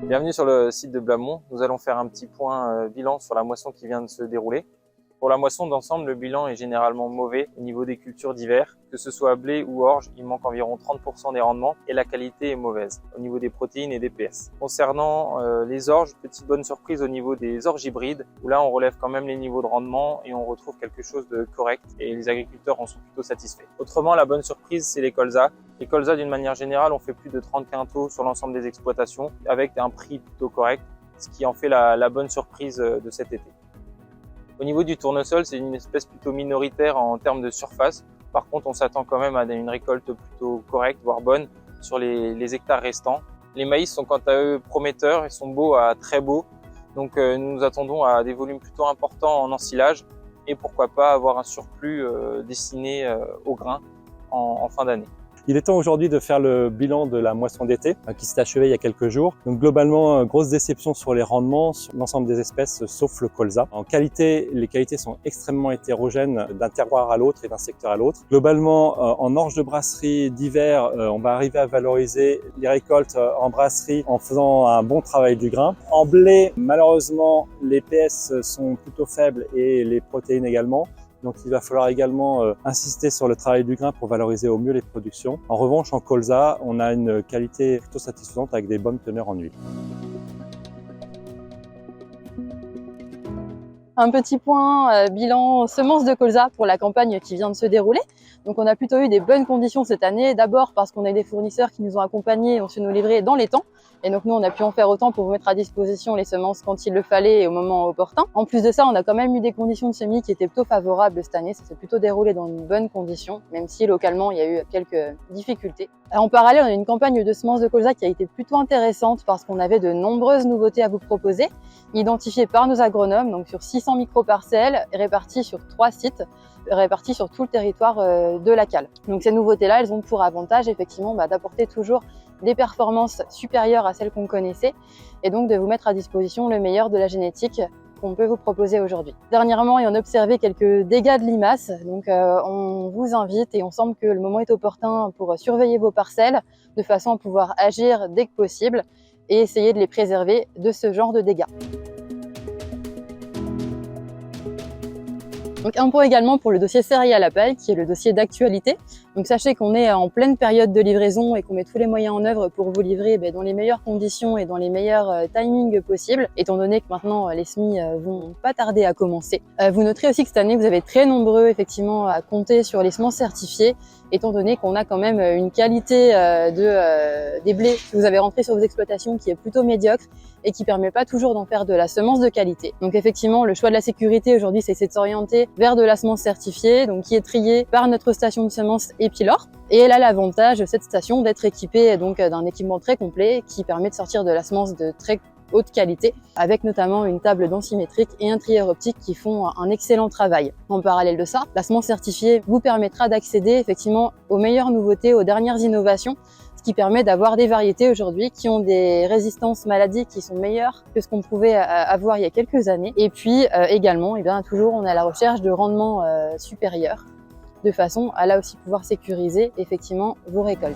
Bienvenue sur le site de Blamont. Nous allons faire un petit point bilan sur la moisson qui vient de se dérouler. Pour la moisson d'ensemble, le bilan est généralement mauvais au niveau des cultures d'hiver. Que ce soit blé ou orge, il manque environ 30% des rendements et la qualité est mauvaise au niveau des protéines et des PS. Concernant les orges, petite bonne surprise au niveau des orges hybrides, où là on relève quand même les niveaux de rendement et on retrouve quelque chose de correct et les agriculteurs en sont plutôt satisfaits. Autrement, la bonne surprise, c'est les colzas. Les colzas, d'une manière générale, on fait plus de 30 quintaux sur l'ensemble des exploitations avec un prix plutôt correct, ce qui en fait la bonne surprise de cet été. Au niveau du tournesol, c'est une espèce plutôt minoritaire en termes de surface. Par contre, on s'attend quand même à une récolte plutôt correcte, voire bonne, sur les hectares restants. Les maïs sont quant à eux prometteurs, ils sont beaux à très beaux. Donc nous nous attendons à des volumes plutôt importants en ensilage et pourquoi pas avoir un surplus destiné au grain en fin d'année. Il est temps aujourd'hui de faire le bilan de la moisson d'été qui s'est achevée il y a quelques jours. Donc globalement, grosse déception sur les rendements, sur l'ensemble des espèces sauf le colza. En qualité, les qualités sont extrêmement hétérogènes d'un terroir à l'autre et d'un secteur à l'autre. Globalement, en orge de brasserie d'hiver, on va arriver à valoriser les récoltes en brasserie en faisant un bon travail du grain. En blé, malheureusement, les PS sont plutôt faibles et les protéines également. Donc il va falloir également insister sur le travail du grain pour valoriser au mieux les productions. En revanche, en colza, on a une qualité plutôt satisfaisante avec des bonnes teneurs en huile. Un petit point bilan semences de colza pour la campagne qui vient de se dérouler. Donc on a plutôt eu des bonnes conditions cette année, d'abord parce qu'on a des fournisseurs qui nous ont accompagnés et ont su nous livrer dans les temps. Et donc nous, on a pu en faire autant pour vous mettre à disposition les semences quand il le fallait et au moment opportun. En plus de ça, on a quand même eu des conditions de semis qui étaient plutôt favorables cette année. Ça s'est plutôt déroulé dans de bonnes conditions, même si localement, il y a eu quelques difficultés. En parallèle, on a une campagne de semences de colza qui a été plutôt intéressante parce qu'on avait de nombreuses nouveautés à vous proposer, identifiées par nos agronomes, donc sur 600 micro-parcelles, réparties sur 3 sites, répartis sur tout le territoire de la cale. Donc ces nouveautés-là, elles ont pour avantage effectivement d'apporter toujours des performances supérieures à celles qu'on connaissait et donc de vous mettre à disposition le meilleur de la génétique qu'on peut vous proposer aujourd'hui. Dernièrement, on a observé quelques dégâts de limaces, donc on vous invite et on semble que le moment est opportun pour surveiller vos parcelles de façon à pouvoir agir dès que possible et essayer de les préserver de ce genre de dégâts. Donc un point également pour le dossier céréales à paille, qui est le dossier d'actualité. Donc sachez qu'on est en pleine période de livraison et qu'on met tous les moyens en œuvre pour vous livrer dans les meilleures conditions et dans les meilleurs timings possibles, étant donné que maintenant les semis vont pas tarder à commencer. Vous noterez aussi que cette année, vous avez très nombreux effectivement à compter sur les semences certifiées, étant donné qu'on a quand même une qualité des blés que vous avez rentrés sur vos exploitations qui est plutôt médiocre et qui permet pas toujours d'en faire de la semence de qualité. Donc effectivement, le choix de la sécurité aujourd'hui, c'est de s'orienter vers de la semence certifiée, donc qui est triée par notre station de semences Epilor. Et elle a l'avantage, cette station, d'être équipée donc d'un équipement très complet qui permet de sortir de la semence de très haute qualité, avec notamment une table densimétrique et un trieur optique qui font un excellent travail. En parallèle de ça, la semence certifiée vous permettra d'accéder effectivement aux meilleures nouveautés, aux dernières innovations, ce qui permet d'avoir des variétés aujourd'hui qui ont des résistances maladies qui sont meilleures que ce qu'on pouvait avoir il y a quelques années. Et puis également, toujours on est à la recherche de rendements supérieurs, de façon à là aussi pouvoir sécuriser effectivement vos récoltes.